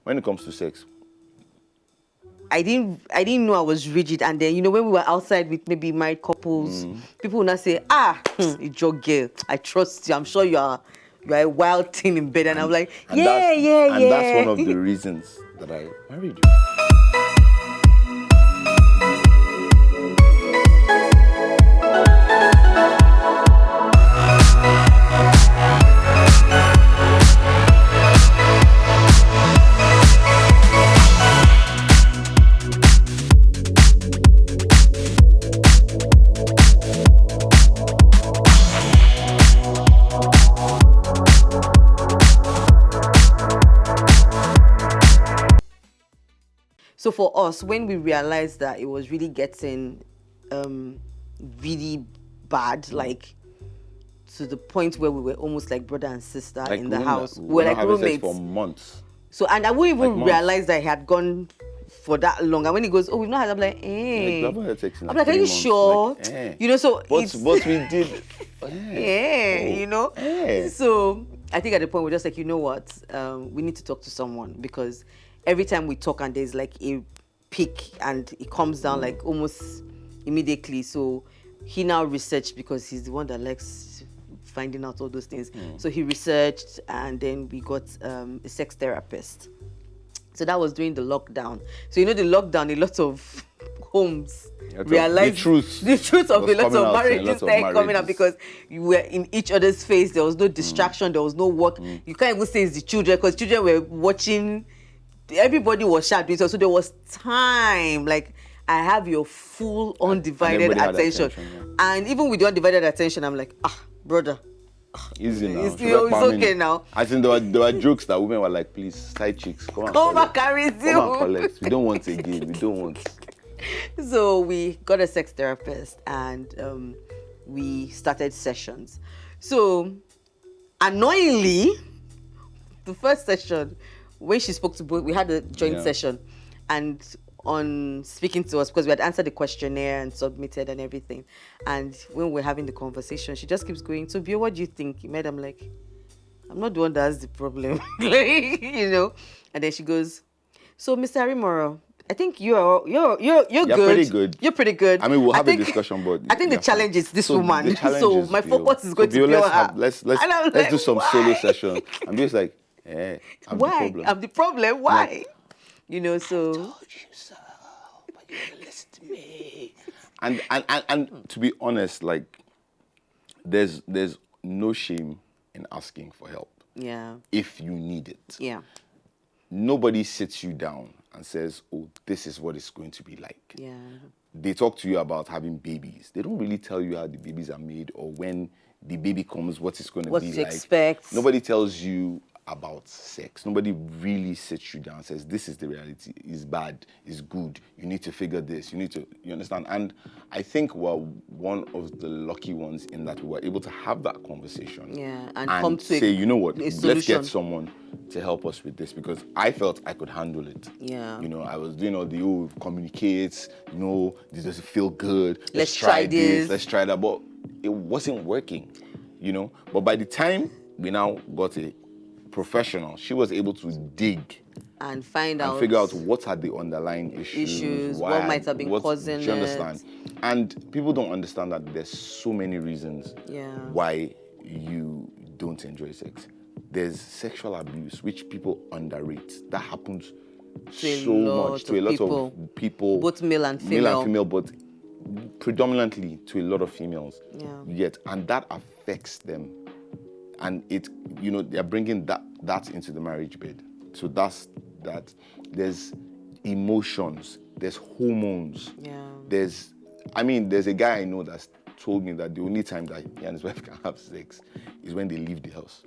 when it comes to sex, I didn't know I was rigid. And then, when we were outside with maybe married couples, people would not say, it's your girl. I trust you. I'm sure you are a wild thing in bed. And I'm like, yeah. And that's one of the reasons that I married you. So for us, when we realized that it was really getting really bad, like to the point where we were almost like brother and sister in the house. We were like roommates for months. So, and I wouldn't even realize that he had gone for that long. And when he goes, we've not had, I'm like, I'm like, are you sure? Like, so but we did. So I think at the point we're just like, you know what? We need to talk to someone, because every time we talk and there's like a peak and it comes down like almost immediately. So he now researched, because he's the one that likes finding out all those things. So he researched, and then we got a sex therapist. So that was during the lockdown. So the lockdown, a lot of homes realized the truth of a lot of marriages started coming up, because you were in each other's face. There was no distraction. There was no work. You can't even say it's the children, because children were watching. Everybody was shouting. So there was time. Like, I have your full undivided attention. And even with the undivided attention, I'm like, brother. Easy now. It's okay now. I think there were jokes that women were like, please, side chicks, come and carry you. Come and collect. We don't want again. We don't want. So we got a sex therapist, and we started sessions. So annoyingly, the first session, when she spoke to both, we had a joint session, and on speaking to us, because we had answered the questionnaire and submitted and everything, and when we're having the conversation, she just keeps going, so Bio, what do you think? I'm like, I'm not the one that has the problem. And then she goes, so Mr. Arimoro, I think you're good. Pretty good. You're pretty good. I mean, we'll have a discussion, but I think the challenge is this woman. So my focus is going to be on her. Let's do some solo session. I'm just like, I'm why? the problem. I'm the problem. Why? So. I told you so, but you didn't listen to me. And to be honest, like, there's no shame in asking for help. Yeah. If you need it. Yeah. Nobody sits you down and says, oh, this is what it's going to be like. Yeah. They talk to you about having babies. They don't really tell you how the babies are made, or when the baby comes, what it's going to be like. What to expect. Nobody tells you about sex. Nobody really sits you down and says, this is the reality. It's bad. It's good. You need to figure this. You understand? And I think we're one of the lucky ones in that we were able to have that conversation. Yeah, and come to say, you know what, let's get someone to help us with this, because I felt I could handle it. Yeah. I was doing all the communicates, this doesn't feel good. Let's try this. Let's try that. But it wasn't working, But by the time we now got a professional, she was able to dig and figure out what are the underlying issues, what might have been causing it. Do you understand? And people don't understand that there's so many reasons why you don't enjoy sex. There's sexual abuse, which people underrate. That happens so much to a lot of people, both male and female, but predominantly to a lot of females. Yeah. And that affects them. And they're bringing that into the marriage bed. So that's that. There's emotions. There's hormones. Yeah. There's a guy I know that's told me that the only time that he and his wife can have sex is when they leave the house.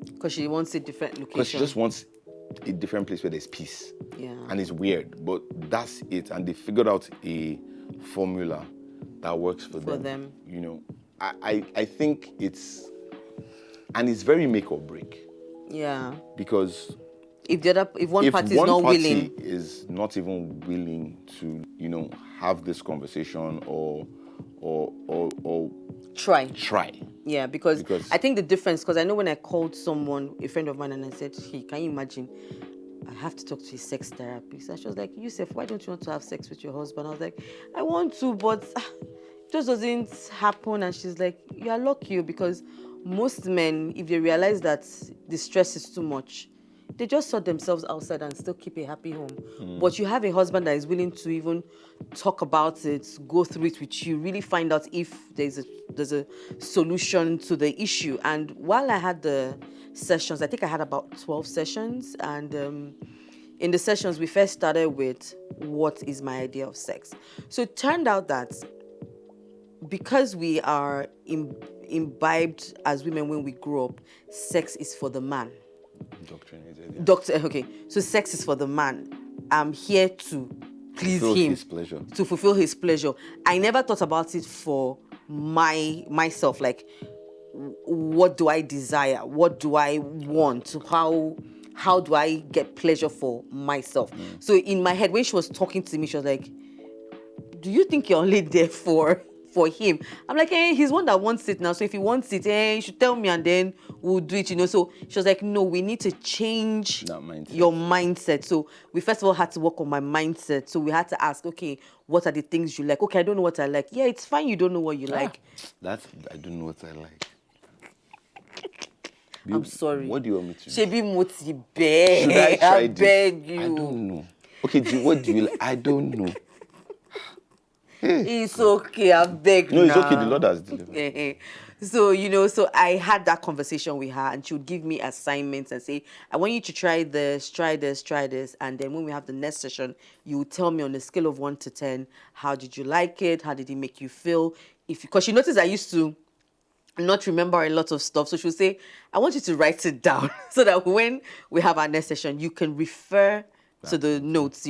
Because she wants a different location. Because she just wants a different place where there's peace. Yeah. And it's weird, but that's it. And they figured out a formula that works for them. I think it's very make or break. Yeah. Because if one party is not even willing to, have this conversation or try. Yeah, because I think the difference, because I know when I called someone, a friend of mine, and I said, hey, can you imagine? I have to talk to a sex therapist. And she was like, Yusuf, why don't you want to have sex with your husband? I was like, I want to, but it just doesn't happen. And she's like, you are lucky because most men, if they realize that the stress is too much, they just sort themselves outside and still keep a happy home. But you have a husband that is willing to even talk about it, go through it with you, really find out if there's a solution to the issue. And while I had the sessions, I think I had about 12 sessions. And in the sessions, we first started with what is my idea of sex. So it turned out that because we are imbibed as women when we grow up, sex is for the man. Indoctrinated. Okay, so sex is for the man. I'm here to please him, his pleasure. to fulfill his pleasure. I never thought about it for myself. Like, what do I desire? What do I want? How do I get pleasure for myself? So in my head, when she was talking to me, she was like, do you think you're only there for him? I'm like, hey, he's one that wants it now. So if he wants it, you should tell me and then we'll do it, So she was like, no, we need to change your mindset. So we first of all had to work on my mindset. So we had to ask, okay, what are the things you like? Okay, I don't know what I like. Yeah, it's fine. You don't know what you like. I don't know what I like. I'm sorry. What do you want me to do? Shebi Moti beg. Should I try I this? beg you. I don't know. Okay, what do you like? I don't know. It's okay, I beg. No, it's okay. The Lord has delivered. So, so I had that conversation with her and she would give me assignments and say, I want you to try this. And then when we have the next session, you would tell me on a scale of 1 to 10, how did you like it? How did it make you feel? Because she noticed I used to not remember a lot of stuff. So she would say, I want you to write it down so that when we have our next session, you can refer to the notes,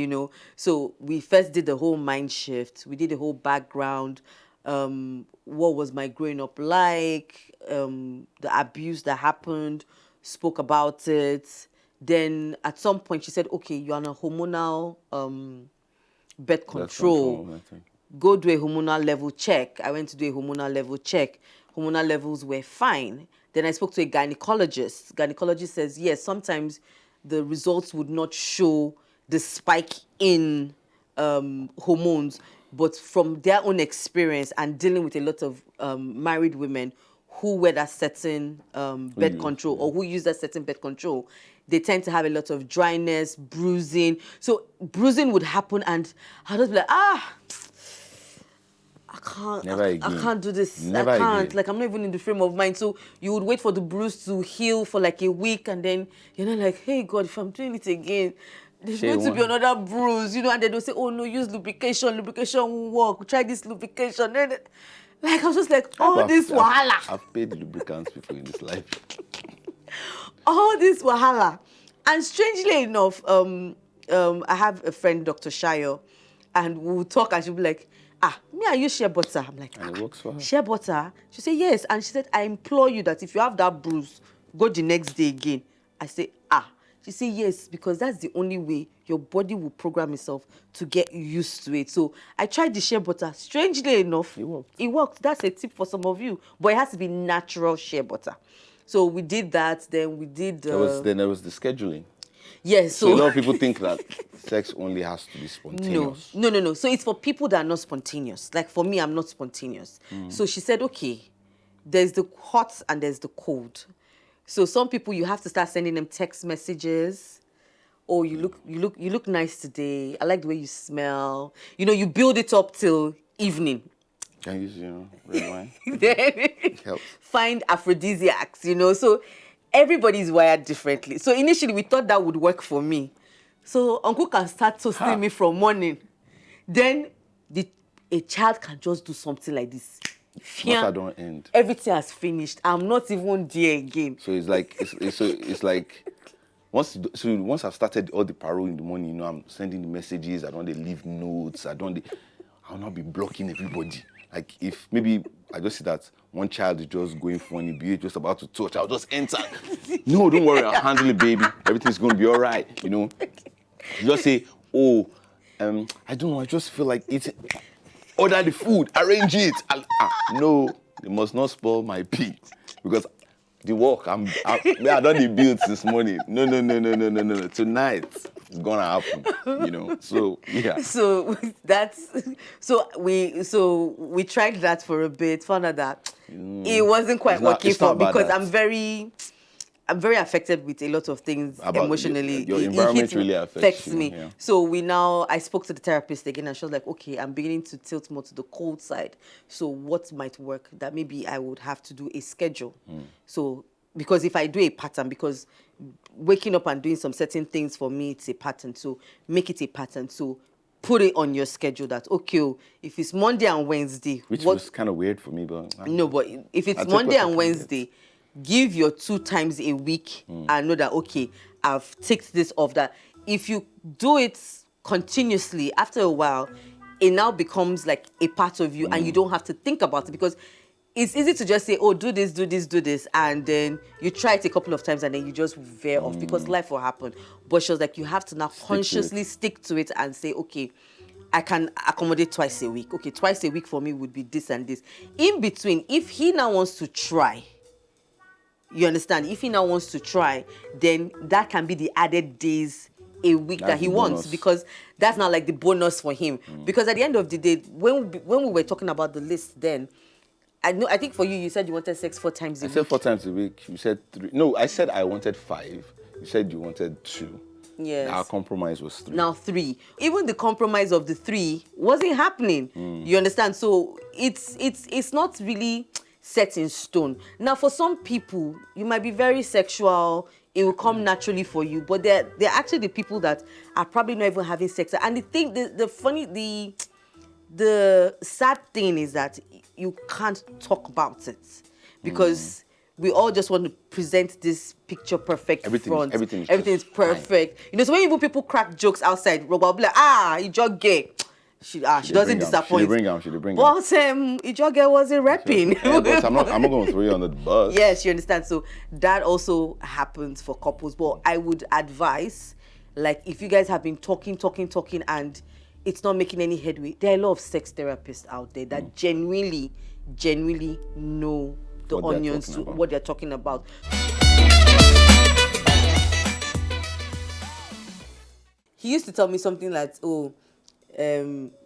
So we first did the whole mind shift. We did the whole background. What was my growing up like? The abuse that happened, spoke about it. Then at some point she said, okay, you're on a hormonal birth control. Go do a hormonal level check. I went to do a hormonal level check. Hormonal levels were fine. Then I spoke to a gynecologist. Gynecologist says, yes, sometimes the results would not show the spike in hormones, but from their own experience and dealing with a lot of married women who wear that certain birth control or who use that certain birth control, they tend to have a lot of dryness, bruising. So bruising would happen and I'll just be like, I can't do this. Never I can't. Again. Like, I'm not even in the frame of mind. So you would wait for the bruise to heal for like a week and then you're not like, hey God, if I'm doing it again, there's going to be another bruise, and then they'll say, oh no, use lubrication won't work. Try this lubrication. Then, like, I was just like, this wahala. I've paid lubricants before in this life. All this wahala. And strangely enough, I have a friend, Dr. Shayo, and we'll talk and she'll be like, me, I use shea butter. I'm like, and it works for her. Shea butter? She said, yes. And she said, I implore you that if you have that bruise, go the next day again. I say, She said, yes, because that's the only way your body will program itself to get used to it. So I tried the shea butter. Strangely enough, it worked. That's a tip for some of you. But it has to be natural shea butter. So we did that. Then we did... There was the scheduling. Yes. So a lot of people think that sex only has to be spontaneous. No. So it's for people that are not spontaneous. Like for me, I'm not spontaneous. So she said, okay, there's the hot and there's the cold. So some people, you have to start sending them text messages. Oh, you look nice today. I like the way you smell. You build it up till evening. Can you use, red wine? Then It helps. Find aphrodisiacs, So everybody's wired differently. So initially we thought that would work for me. So uncle can start toasting me from morning. Then a child can just do something like this. Matter don't end. Everything has finished. I'm not even there again. So it's like once I've started all the parole in the morning, I'm sending the messages. I don't leave notes. I'll not be blocking everybody. Like if maybe I just see that one child is just going funny, be just about to touch, I'll just enter. No, don't worry, I'll handle it, baby. Everything's gonna be all right. You just say, I don't know. I just feel like eating. Order the food, arrange it. No, they must not spoil my pee. Because The work. I done the builds this morning. No. Tonight it's gonna happen. So yeah. So we tried that for a bit, found out that it wasn't quite working it's not for me about because that. I'm very affected with a lot of things emotionally. Your environment really affects you, me. yeah. So I spoke to the therapist again, and she was like, okay, I'm beginning to tilt more to the cold side. So what might work? That maybe I would have to do a schedule. So because if I do a pattern, because waking up and doing some certain things for me, it's a pattern. So make it a pattern. So put it on your schedule that, okay, if it's Monday and Wednesday. Which was kind of weird for me, but... No, but if it's I take Monday what I and can Wednesday, give your 2 times a week and know that, okay, I've ticked this off. That if you do it continuously, after a while, it now becomes like a part of you and you don't have to think about it, because it's easy to just say, oh, do this, and then you try it a couple of times and then you just veer off because life will happen. But she was like, you have to now consciously stick to it and say, okay, I can accommodate twice a week. Okay, twice a week for me would be this and this. In between, if he now wants to try, you understand? If he now wants to try, then that can be the added days a week that he wants, because that's not like the bonus for him. Because at the end of the day, when we were talking about the list then, I think for you said you wanted sex 4 times a week. I said 4 times a week. You said 3. No, I said I wanted 5. You said you wanted 2. Yes. Our compromise was 3. Now 3. Even the compromise of the 3 wasn't happening. You understand? So it's not really set in stone. Now for some people, you might be very sexual. It will come naturally for you, but they're actually the people that are probably not even having sex. And the sad thing is that you can't talk about it because we all just want to present this picture perfect front. Everything is perfect. Fine. So when even people crack jokes outside, Rogba will be like, you just gay. She doesn't disappoint. She bring him. But Ijoge wasn't rapping. Yeah, but I'm not going to throw you under the bus. Yes, you understand. So that also happens for couples. But I would advise, like, if you guys have been talking, and it's not making any headway, there are a lot of sex therapists out there that genuinely know the onions to what they're talking about. He used to tell me something like,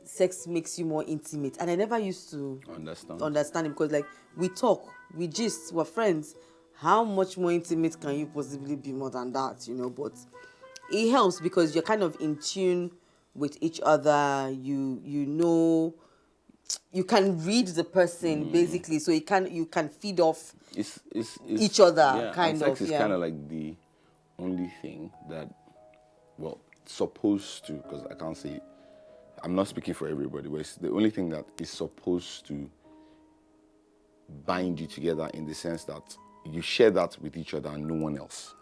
sex makes you more intimate, and I never used to understand him, because like we talk, we gist, we're friends. How much more intimate can you possibly be more than that, But it helps because you're kind of in tune with each other. You can read the person basically, so you can feed off each other. Sex is kind of like the only thing that, well, supposed to, because I can't say, I'm not speaking for everybody, but it's the only thing that is supposed to bind you together, in the sense that you share that with each other and no one else.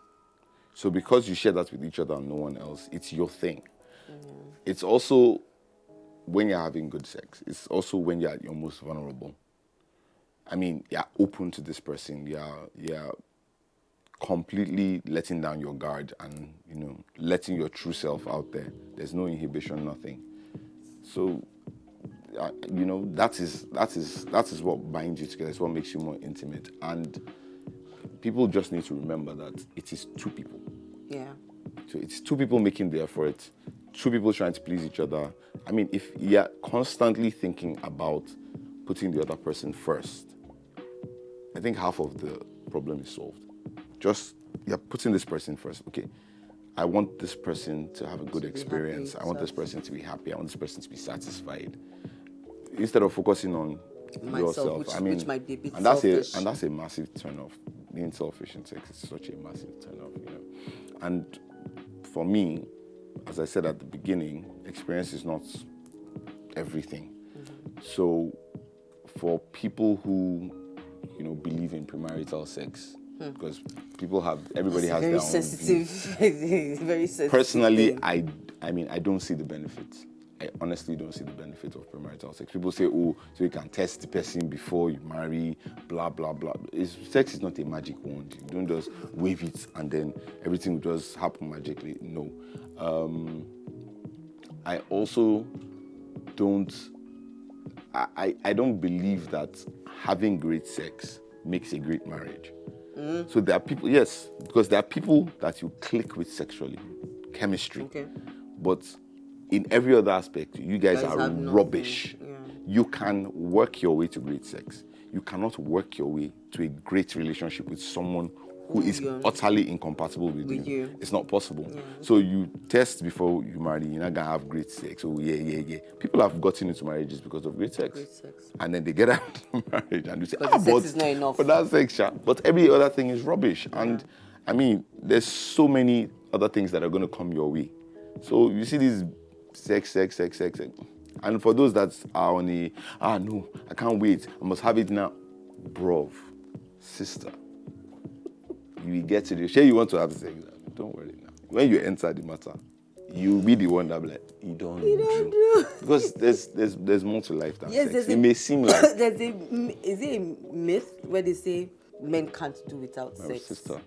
So because you share that with each other and no one else, it's your thing. It's also when you're having good sex. It's also when you're at your most vulnerable. I mean, you're open to this person. You're completely letting down your guard and, letting your true self out there. There's no inhibition, nothing. So, that is what binds you together. It's what makes you more intimate. And people just need to remember that it is 2 people. Yeah. So it's 2 people making the effort, 2 people trying to please each other. I mean, if you're constantly thinking about putting the other person first, I think half of the problem is solved. Just, you're putting this person first. Okay, I want this person to have a good experience. I want this person to be happy. I want this person to be satisfied. Instead of focusing on yourself, which might be a bit selfish. And that's a massive turn-off. Being selfish in sex is such a massive turn-off, And for me, as I said at the beginning, experience is not everything. So for people who, believe in premarital sex, because everybody has their own view. Very sensitive. Personally, I don't see the benefits. I honestly don't see the benefit of premarital sex. People say, so you can test the person before you marry, blah, blah, blah. Sex is not a magic wand. You don't just wave it and then everything will just happen magically. No. I also don't believe that having great sex makes a great marriage. So there are people, yes, because there are people that you click with sexually, chemistry. Okay. But in every other aspect, you guys are have nothing. rubbish. Yeah. You can work your way to great sex. You cannot work your way to a great relationship with someone who is utterly incompatible with you. It's not possible. Yeah. So you test before you marry, you're not gonna have great sex. Oh yeah. People have gotten into marriages because of great sex. And then they get out of marriage and you say, the sex is not enough. But that sex, yeah. But every other thing is rubbish. And I mean, there's so many other things that are gonna come your way. So you see these sex. And for those that are on the, no, I can't wait, I must have it now. Bruv, sister, you will get to the, sure you want to have sex, don't worry now. When you enter the matter, you'll be the one that be like, you don't do. Because there's more to life than sex. It may seem like. is it a myth where they say men can't do without sex? Sister,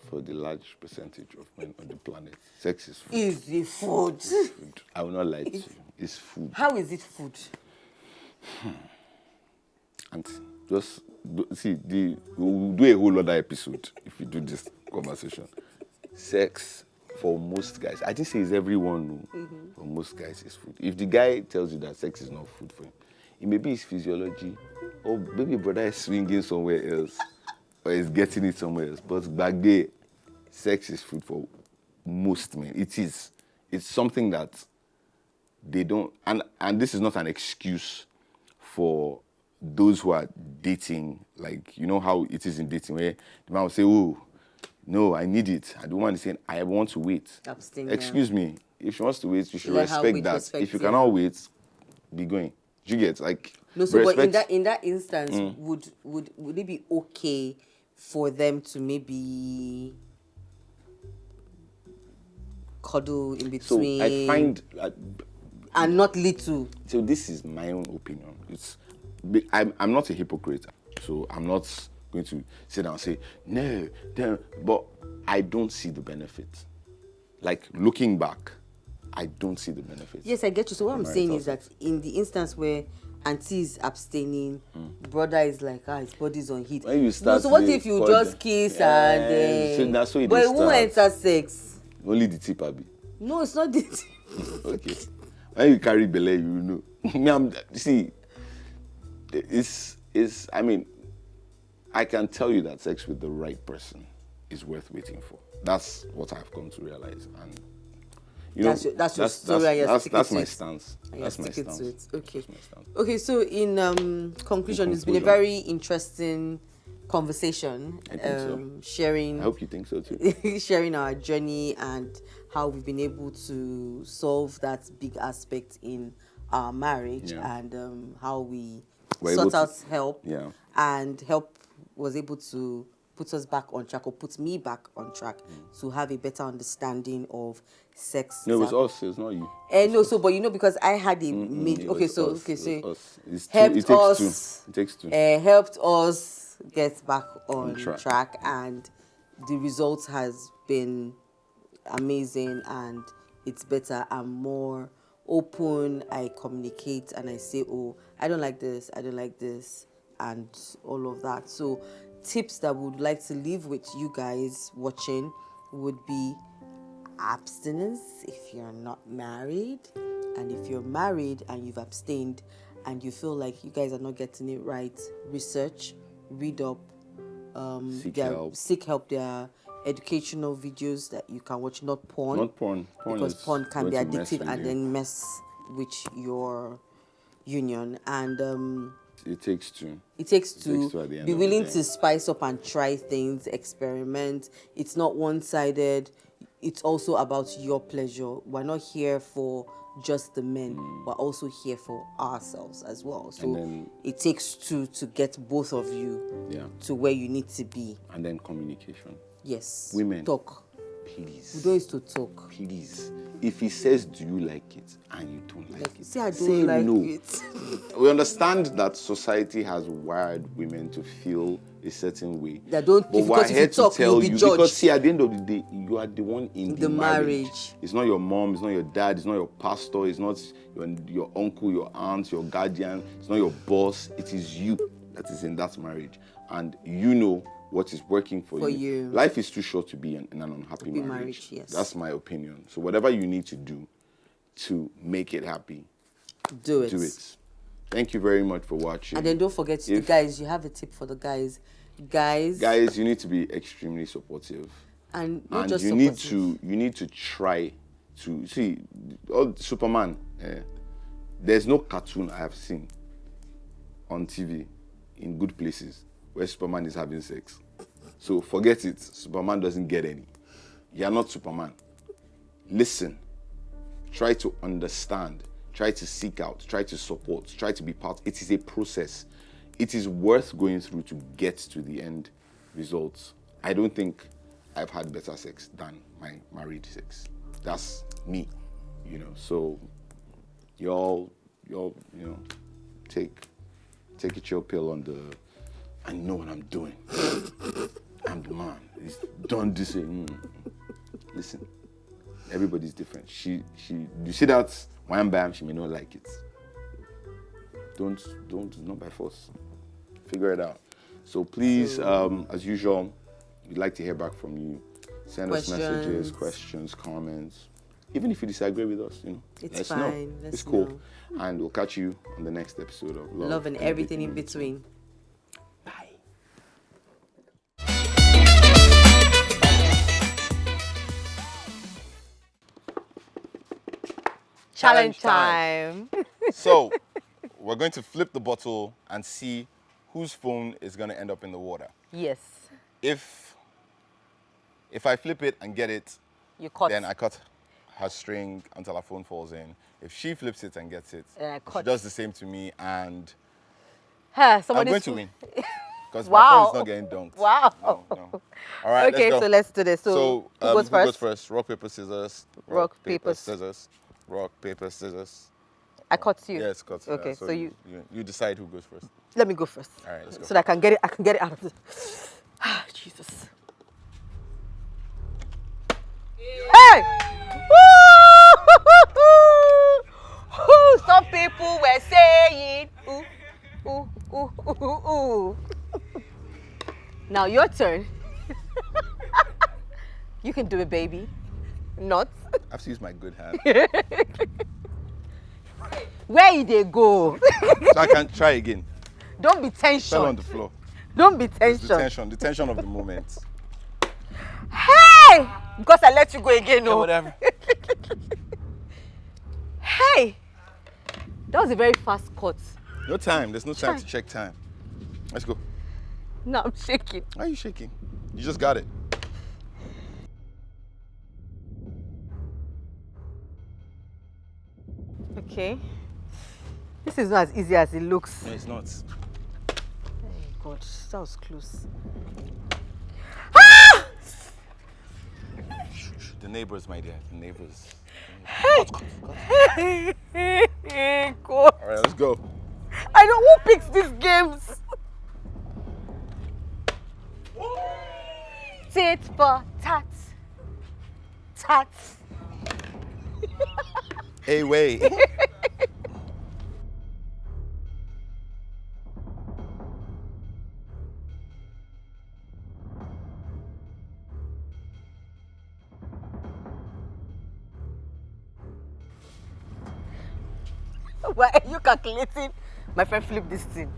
for the large percentage of men on the planet, sex is food. Is the food. It's food. I will not lie to you. It's food. How is it food? And just we'll do a whole other episode if we do this conversation. Sex for most guys, I didn't say it's everyone. No. For most guys, it's food. If the guy tells you that sex is not food for him, it may be his physiology, or maybe brother is swinging somewhere else, or is getting it somewhere else. But back there, sex is food for most men. It is. It's something that they don't, and this is not an excuse for those who are dating. Like, you know how it is in dating, where the man will say, oh, no, I need it. And the woman is saying, I want to wait. Abstain, Excuse me. If she wants to wait, you should Let her respect wait, that. respect, If you cannot wait, be going. Do you get, like, No, so respect? but in that instance, would it be okay for them to maybe cuddle in So between? I find, and not little. so this is my own opinion. I'm not a hypocrite, so I'm not going to sit down and say, no, but I don't see the benefit. Like, looking back, I don't see the benefit. Yes, I get you. So what I'm saying is that in the instance where auntie is abstaining, brother is like, his body's on heat. When you start so what if you just kiss and so that's what but it start. won't enter sex? Only the tip, Abi. No, it's not the tip. Okay. When you carry belly, you know. See, I mean, I can tell you that sex with the right person is worth waiting for. That's what I've come to realize. And you know, that's your story. That's my stance. That's my stance. Okay. That's my stance. Okay, so in conclusion, it's been a very interesting conversation. I think so. Sharing. I hope you think so too. Sharing our journey and how we've been able to solve that big aspect in our marriage, and how we sort out help. Yeah. And help was able to put us back on track, or put me back on track, to have a better understanding of sex. No, it was us. It's not you. No, so but because I had a It takes two. Helped us get back on track, and the result has been amazing, and it's better. I'm more open. I communicate and I say, oh, I don't like this, and all of that. So tips that we would like to leave with you guys watching would be abstinence if you're not married, and if you're married and you've abstained and you feel like you guys are not getting it right, research, read up, seek help. There are educational videos that you can watch, not porn. Because porn can be addictive and then mess with your union. And it takes two. It takes two. Be willing to spice up and try things, experiment. It's not one-sided. It's also about your pleasure. We're not here for just the men. We're also here for ourselves as well. So it takes two to get both of you to where you need to be. And then communication. Yes. Women. Talk. Please. We don't used to talk. Please. If he says, do you like it? And you don't like it. Say, I don't like no. it. We understand that society has wired women to feel a certain way. That don't, but we're here to tell you, because see, at the end of the day, you are the one in the marriage. It's not your mom, it's not your dad, it's not your pastor, it's not your uncle, your aunt, your guardian, it's not your boss. It is you that is in that marriage. And you know what is working for you. Life is too short to be in an unhappy marriage. Yes. That's my opinion. So whatever you need to do to make it happy, do it. Thank you very much for watching. And then don't forget, the guys, you have a tip for the guys. Guys, you need to be extremely supportive. And not just you supportive. need to try to see Superman. There's no cartoon I have seen on TV in good places where Superman is having sex. So forget it. Superman doesn't get any. You're not Superman. Listen. Try to understand. Try to seek out. Try to support. Try to be part. It is a process. It is worth going through to get to the end results. I don't think I've had better sex than my married sex. That's me, So y'all, take a chill pill on the. I know what I'm doing. I'm the man. He's done this. Listen, everybody's different. You see that wham bam, she may not like it. Don't, not by force. Figure it out. So please, as usual, we'd like to hear back from you. Send us messages, questions, comments. Even if you disagree with us, it's let us fine. know. It's cool. And we'll catch you on the next episode of Love and everything in between. Bye. Challenge time. So, we're going to flip the bottle and see whose phone is going to end up in the water. Yes. If I flip it and get it, you cut. Then I cut her string until her phone falls in. If she flips it and gets it, she does the same to me, and I'm going to win. Because my phone is not getting dunked. Wow. No. All right, okay, let's go. so let's do this. So who goes first? Rock, paper, scissors. Rock, paper, scissors. Rock, paper, scissors. I cut you. Yes, cut. Okay, so you decide who goes first. Let me go first. All right, let's go. So that I can get it out of this. Jesus. Hey! Some people were saying, ooh. Now your turn. You can do it, baby. Not. I have to use my good hand. Where they go? So I can try again. Don't be tension. Fell on the floor. Don't be tension. The tension of the moment. Hey! Because I let you go again, no? Yeah, whatever. Hey! That was a very fast cut. No time. There's no time to check time. Let's go. No, I'm shaking. Why are you shaking? You just got it. Okay. This is not as easy as it looks. No, it's not. Oh God, that was close. The neighbors, my dear. The neighbors. Hey! God. All right, let's go. I know who picks these games. Tit for tat. Tat. Hey, wait. Why are you calculating? My friend flipped this thing.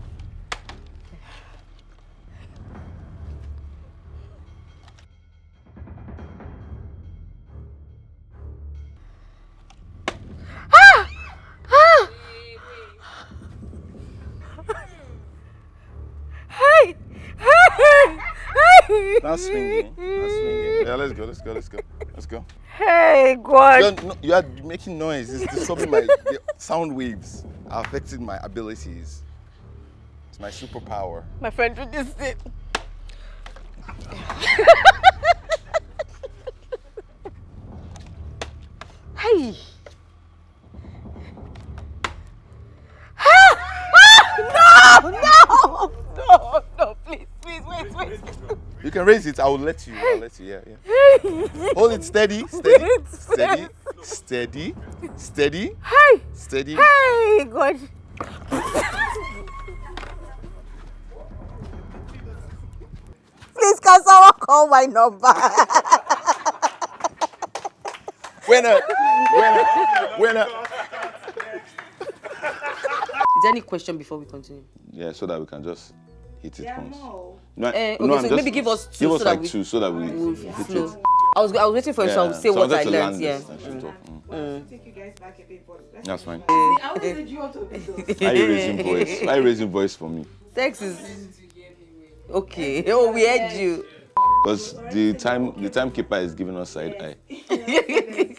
Not swinging. Yeah, let's go. Hey, God. You are making noise. It's disturbing the sound waves are affecting my abilities. It's my superpower. My friend did this thing. Hey. No, please, wait. You can raise it. I will let you. Yeah. Hold it steady. Hey. Steady. Hey, God. call my number. Winner. Is there any question before we continue? Yeah, so that we can just hit it once. No, Okay, so maybe give us two. Give us so like that two so that we hit flow. it. I was waiting for you to say So what I wanted to learned. land Yeah. this and she'll talk. Take you guys back a bit, but That's fine. I always said you want to be though. Why are you raising voice? Why are you raising voice for me? Sex is okay. Oh, we heard you. Because the timekeeper is giving us side eye.